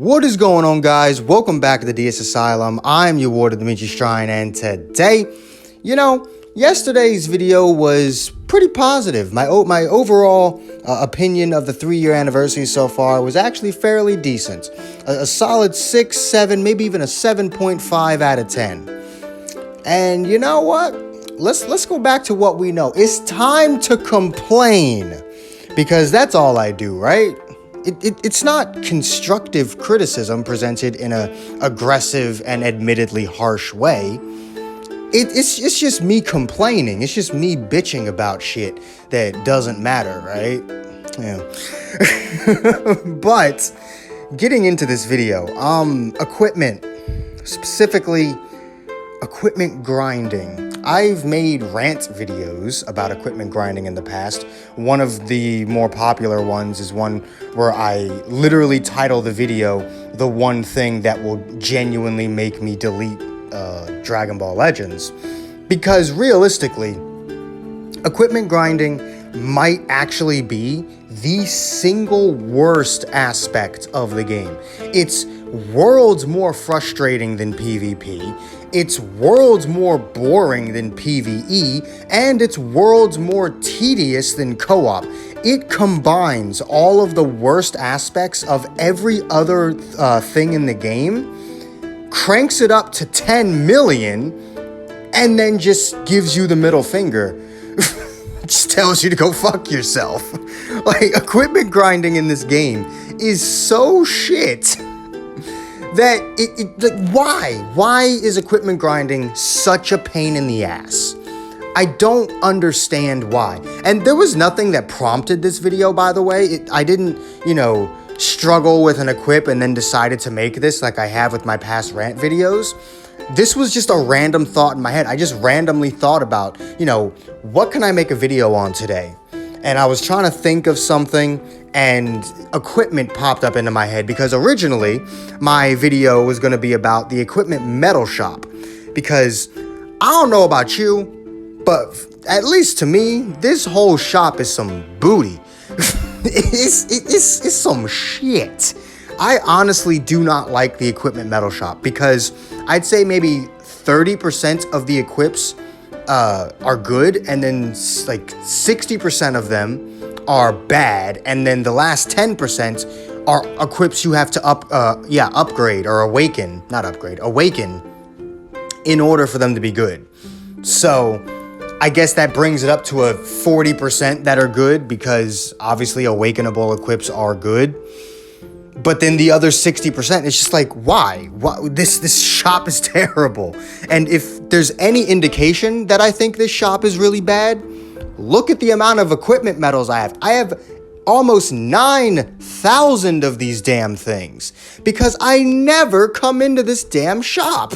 What is going on, guys? Welcome back to the DS Asylum. I'm your warden, Dimitri Strine, and today, yesterday's video was pretty positive. My overall opinion of the 3-year anniversary so far was actually fairly decent. A solid 6, 7, maybe even a 7.5 out of 10. And you know what? Let's go back to what we know. It's time to complain, because that's all I do, right? It's not constructive criticism presented in a aggressive and admittedly harsh way. It's just me complaining. It's just me bitching about shit that doesn't matter, right? Yeah. But getting into this video, equipment, specifically equipment grinding. I've made rant videos about equipment grinding in the past. One of the more popular ones is one where I literally title the video, "The One Thing That Will Genuinely Make Me Delete Dragon Ball Legends." Because realistically, equipment grinding might actually be the single worst aspect of the game. It's worlds more frustrating than PvP, it's worlds more boring than PvE, and it's worlds more tedious than co-op. It combines all of the worst aspects of every other thing in the game, cranks it up to 10 million, and then just gives you the middle finger. Just tells you to go fuck yourself. Like, equipment grinding in this game is so shit that why is equipment grinding such a pain in the ass? I don't understand why. And there was nothing that prompted this video, by the way. I didn't, struggle with an equip and then decided to make this like I have with my past rant videos. This was just a random thought in my head. I just randomly thought about, what can I make a video on today? And I was trying to think of something, and equipment popped up into my head, because originally my video was going to be about the equipment metal shop. Because I don't know about you, but at least to me, this whole shop is some booty. It's some shit. I honestly do not like the equipment metal shop, because I'd say maybe 30% of the equips are good, and then like 60% of them are bad, and then the last 10% are equips you have to upgrade or awaken in order for them to be good. So I guess that brings it up to a 40% that are good, because obviously awakenable equips are good. But then the other 60%, it's just like, why? This shop is terrible. And if there's any indication that I think this shop is really bad, look at the amount of equipment medals I have. I have almost 9,000 of these damn things, because I never come into this damn shop.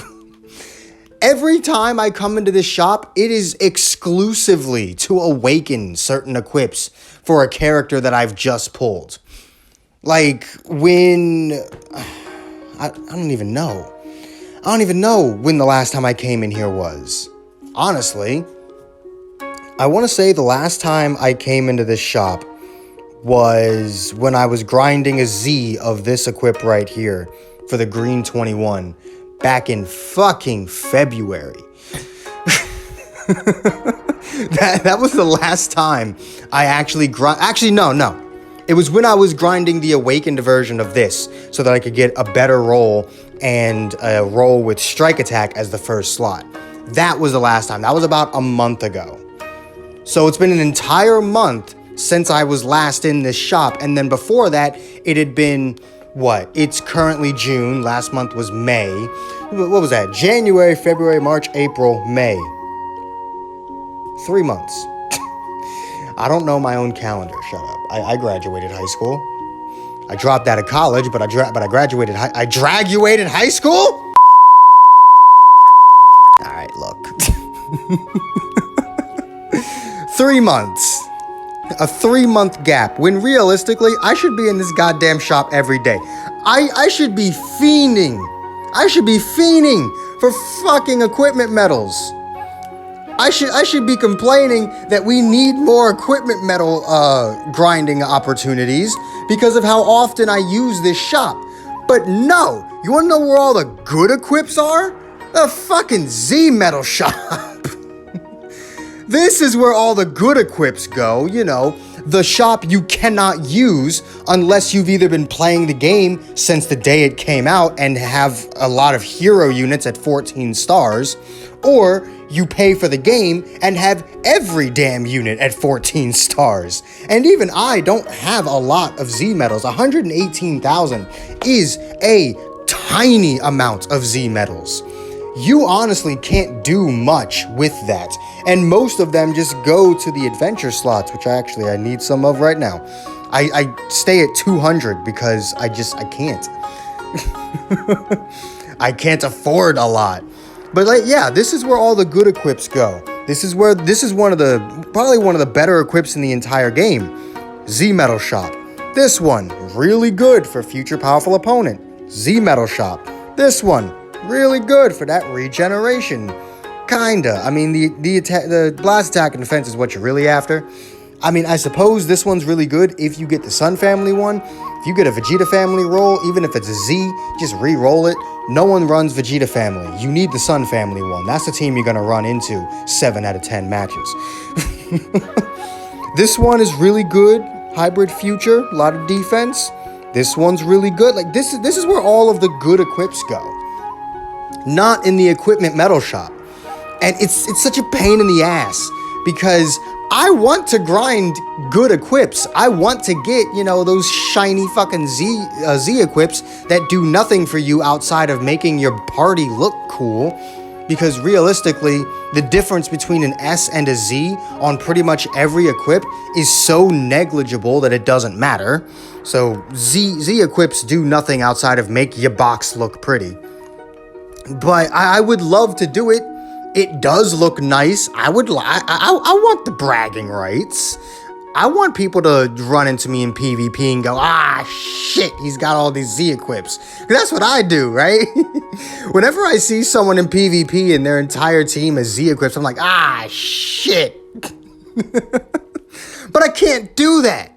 Every time I come into this shop, it is exclusively to awaken certain equips for a character that I've just pulled. Like, when... I don't even know. I don't even know when the last time I came in here was. Honestly, I want to say the last time I came into this shop was when I was grinding a Z of this equip right here for the green 21 back in fucking February. That was the last time I actually no. It was when I was grinding the awakened version of this so that I could get a better roll and a roll with strike attack as the first slot. That was the last time. That was about a month ago. So it's been an entire month since I was last in this shop. And then before that, it had been, It's currently June. Last month was May. What was that? January, February, March, April, May. 3 months. I don't know my own calendar. Shut up. I graduated high school. I dropped out of college, but I graduated. I graduated high school. All right, look. 3 months. A 3-month gap, when realistically I should be in this goddamn shop every day. I should be fiending. I should be fiending for fucking equipment medals. I should be complaining that we need more equipment medal grinding opportunities because of how often I use this shop. But no, you wanna know where all the good equips are? The fucking Z Metal shop. This is where all the good equips go, you know, the shop you cannot use unless you've either been playing the game since the day it came out and have a lot of hero units at 14 stars, or you pay for the game and have every damn unit at 14 stars. And even I don't have a lot of Z medals. 118,000 is a tiny amount of Z medals. You honestly can't do much with that. And most of them just go to the adventure slots, which I need some of right now. I stay at 200 because I can't. I can't afford a lot. But like, yeah, this is where all the good equips go. This is probably one of the better equips in the entire game. Z Metal Shop. This one, really good for future powerful opponent. Z Metal Shop. This one, really good for that regeneration. Kinda. I mean, the blast attack and defense is what you're really after. I mean, I suppose this one's really good if you get the Sun family one. If you get a Vegeta family roll, even if it's a Z, just re-roll it. No one runs Vegeta family. You need the Sun family one. That's the team you're gonna run into 7 out of 10 matches. This one is really good. Hybrid future, a lot of defense. This one's really good. Like this is where all of the good equips go. Not in the equipment metal shop. And it's such a pain in the ass because I want to grind good equips. I want to get, you know, those shiny fucking Z equips that do nothing for you outside of making your party look cool. Because realistically, the difference between an S and a Z on pretty much every equip is so negligible that it doesn't matter. So Z equips do nothing outside of make your box look pretty. But I would love to do it. It does look nice. I want the bragging rights. I want people to run into me in PvP and go, ah, shit, he's got all these Z equips. That's what I do, right? Whenever I see someone in PvP and their entire team is Z equips, I'm like, ah, shit. But I can't do that.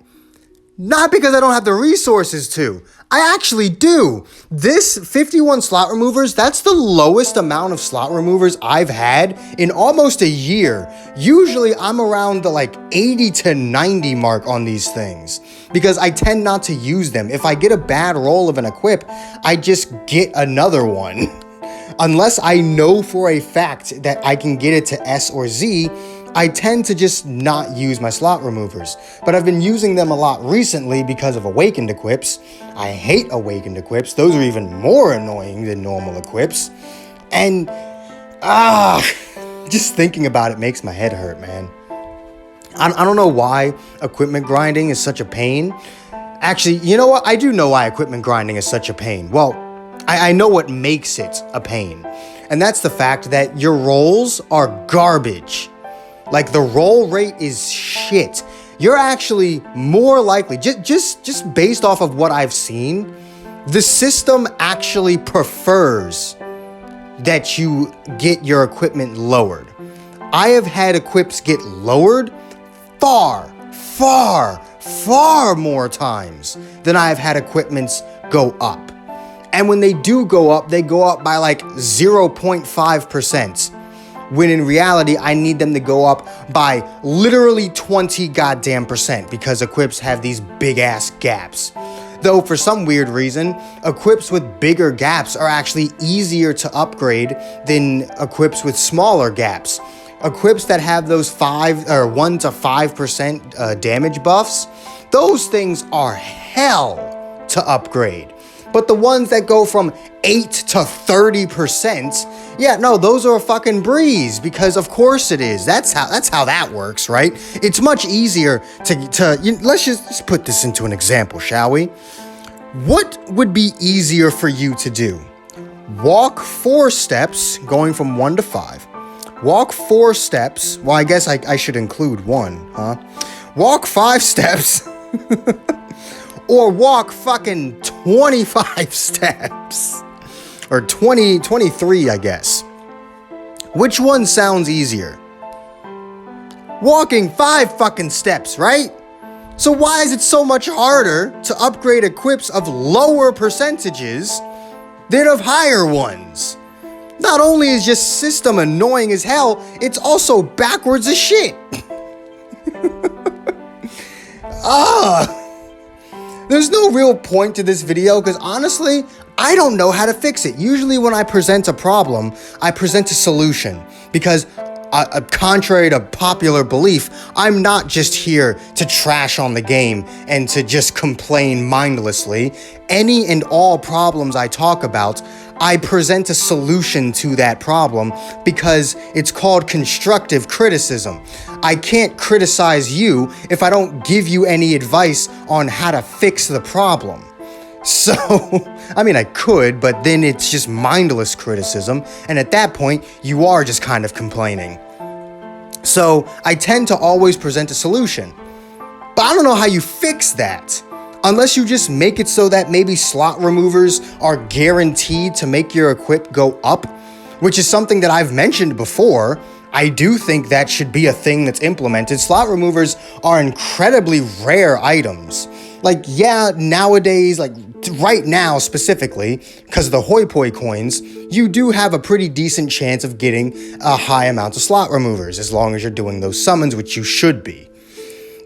Not because I don't have the resources to. I actually do. This 51 slot removers, that's the lowest amount of slot removers I've had in almost a year. Usually I'm around the like 80 to 90 mark on these things because I tend not to use them. If I get a bad roll of an equip, I just get another one. Unless I know for a fact that I can get it to S or Z, I tend to just not use my slot removers, but I've been using them a lot recently because of awakened equips. I hate awakened equips. Those are even more annoying than normal equips. And, just thinking about it makes my head hurt, man. I don't know why equipment grinding is such a pain. Actually, you know what? I do know why equipment grinding is such a pain. Well, I know what makes it a pain. And that's the fact that your rolls are garbage. Like, the roll rate is shit. You're actually more likely, just based off of what I've seen, the system actually prefers that you get your equipment lowered. I have had equips get lowered far more times than I have had equipments go up. And when they do go up, they go up by like 0.5%. When in reality, I need them to go up by literally 20 goddamn percent because equips have these big ass gaps. Though for some weird reason, equips with bigger gaps are actually easier to upgrade than equips with smaller gaps. Equips that have those 1 to 5% damage buffs, those things are hell to upgrade. But the ones that go from 8 to 30%, yeah, no, those are a fucking breeze because of course it is. That's how that works, right? It's much easier let's just put this into an example, shall we? What would be easier for you to do? Walk 4 steps going from 1 to 5. Walk 4 steps. Well, I guess I should include 1, huh? Walk 5 steps. Or walk fucking 25 steps. Or 23, I guess. Which one sounds easier? Walking 5 fucking steps, right? So why is it so much harder to upgrade equips of lower percentages than of higher ones? Not only is your system annoying as hell, it's also backwards as shit. There's no real point to this video because honestly, I don't know how to fix it. Usually when I present a problem, I present a solution because contrary to popular belief, I'm not just here to trash on the game and to just complain mindlessly. Any and all problems I talk about, I present a solution to that problem because it's called constructive criticism. I can't criticize you if I don't give you any advice on how to fix the problem. So, I mean, I could, but then it's just mindless criticism, and at that point, you are just kind of complaining. So, I tend to always present a solution, but I don't know how you fix that. Unless you just make it so that maybe slot removers are guaranteed to make your equip go up, which is something that I've mentioned before. I do think that should be a thing that's implemented. Slot removers are incredibly rare items. Like, yeah, nowadays, like right now specifically, because of the hoi poi coins, you do have a pretty decent chance of getting a high amount of slot removers, as long as you're doing those summons, which you should be.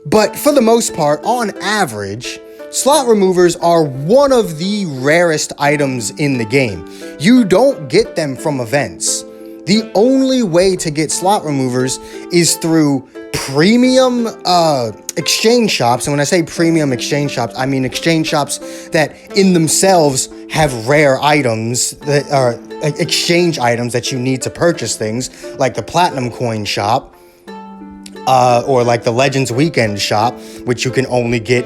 But for the most part, on average, slot removers are one of the rarest items in the game. You don't get them from events. The only way to get slot removers is through premium exchange shops. And when I say premium exchange shops, I mean exchange shops that in themselves have rare items that are exchange items that you need to purchase things, like the Platinum Coin shop, or like the Legends Weekend shop, which you can only get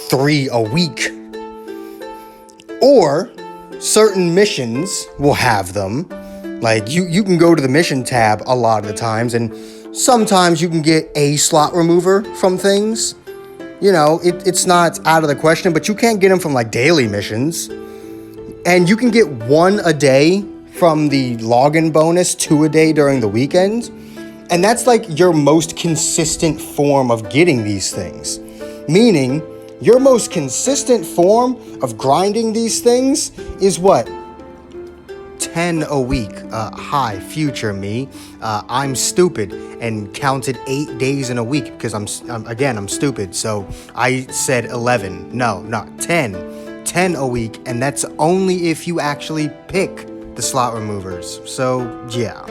3 a week. Or certain missions will have them. Like, you can go to the mission tab a lot of the times, and sometimes you can get a slot remover from things. You know, it's not out of the question, but you can't get them from, like, daily missions. And you can get 1 a day from the login bonus, 2 a day during the weekend. And that's, like, your most consistent form of getting these things. Meaning, your most consistent form of grinding these things is what? 10 a week. Hi, future me. I'm stupid and counted 8 days in a week because I'm stupid. So I said 11. No, not 10. 10 a week, and that's only if you actually pick the slot removers. So yeah.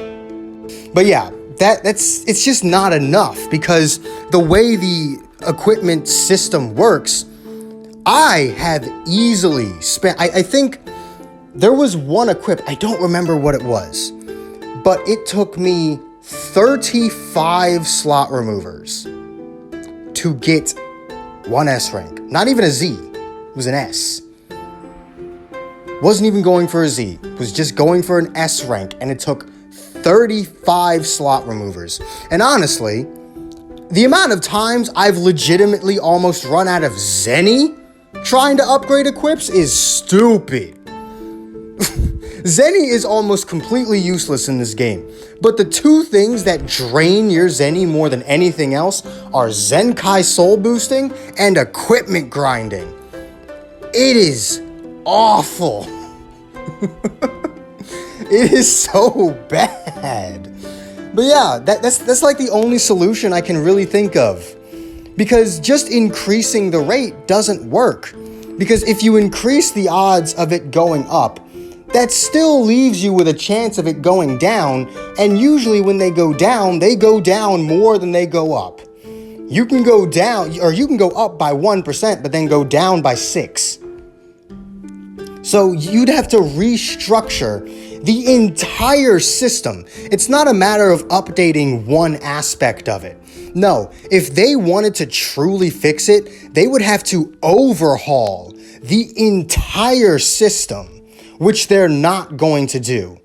But yeah, it's just not enough because the way the equipment system works, I have easily spent, I think there was one equip, I don't remember what it was, but it took me 35 slot removers to get 1 S rank. Not even a Z, it was an S. Wasn't even going for a Z, it was just going for an S rank, and it took 35 slot removers. And honestly, the amount of times I've legitimately almost run out of Zenny trying to upgrade equips is stupid. Zenny is almost completely useless in this game, but the 2 things that drain your Zenny more than anything else are Zenkai soul boosting and equipment grinding. It is awful. It is so bad. But yeah, that's like the only solution I can really think of, because just increasing the rate doesn't work. Because if you increase the odds of it going up, that still leaves you with a chance of it going down, and usually when they go down more than they go up. You can go down, or you can go up by 1%, but then go down by 6. So you'd have to restructure the entire system. It's not a matter of updating one aspect of it. No, if they wanted to truly fix it, they would have to overhaul the entire system, which they're not going to do.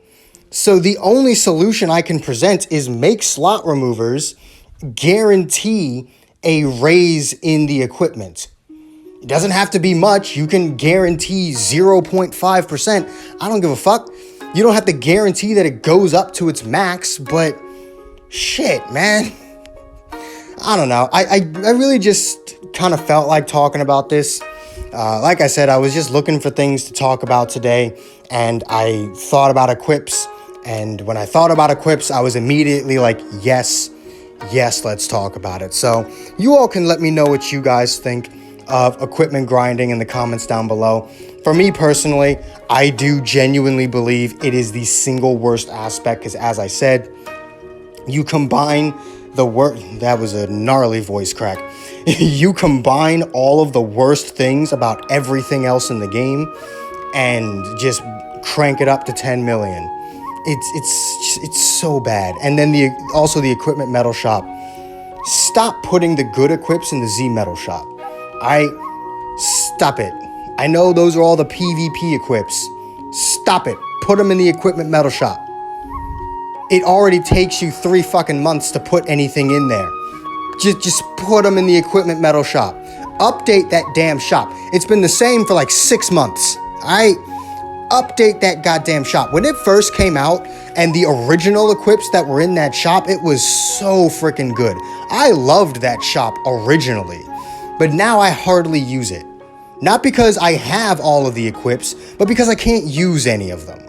So the only solution I can present is make slot removers guarantee a raise in the equipment. It doesn't have to be much. You can guarantee 0.5%. I don't give a fuck. You don't have to guarantee that it goes up to its max, but shit, man. I don't know. I really just kind of felt like talking about this. Like I said, I was just looking for things to talk about today, and I thought about equips. And when I thought about equips, I was immediately like, yes, let's talk about it. So you all can let me know what you guys think of equipment grinding in the comments down below. For me personally, I do genuinely believe it is the single worst aspect because, as I said, you combine the that was a gnarly voice crack. You combine all of the worst things about everything else in the game and just crank it up to 10 million. It's so bad. And then also the equipment metal shop. Stop putting the good equips in the Z metal shop. Stop it. I know those are all the PvP equips. Stop it. Put them in the equipment metal shop. It already takes you 3 fucking months to put anything in there. Just put them in the equipment metal shop. Update that damn shop. It's been the same for like 6 months. Update that goddamn shop. When it first came out and the original equips that were in that shop, it was so freaking good. I loved that shop originally, but now I hardly use it. Not because I have all of the equips, but because I can't use any of them.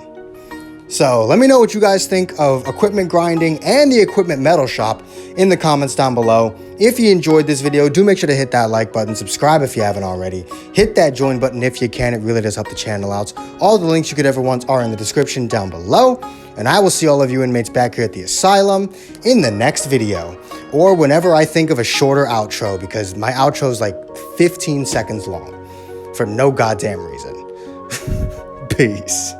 So let me know what you guys think of equipment grinding and the equipment metal shop in the comments down below. If you enjoyed this video, do make sure to hit that like button, subscribe if you haven't already, hit that join button if you can, it really does help the channel out. All the links you could ever want are in the description down below, and I will see all of you inmates back here at the asylum in the next video, or whenever I think of a shorter outro, because my outro is like 15 seconds long for no goddamn reason. Peace.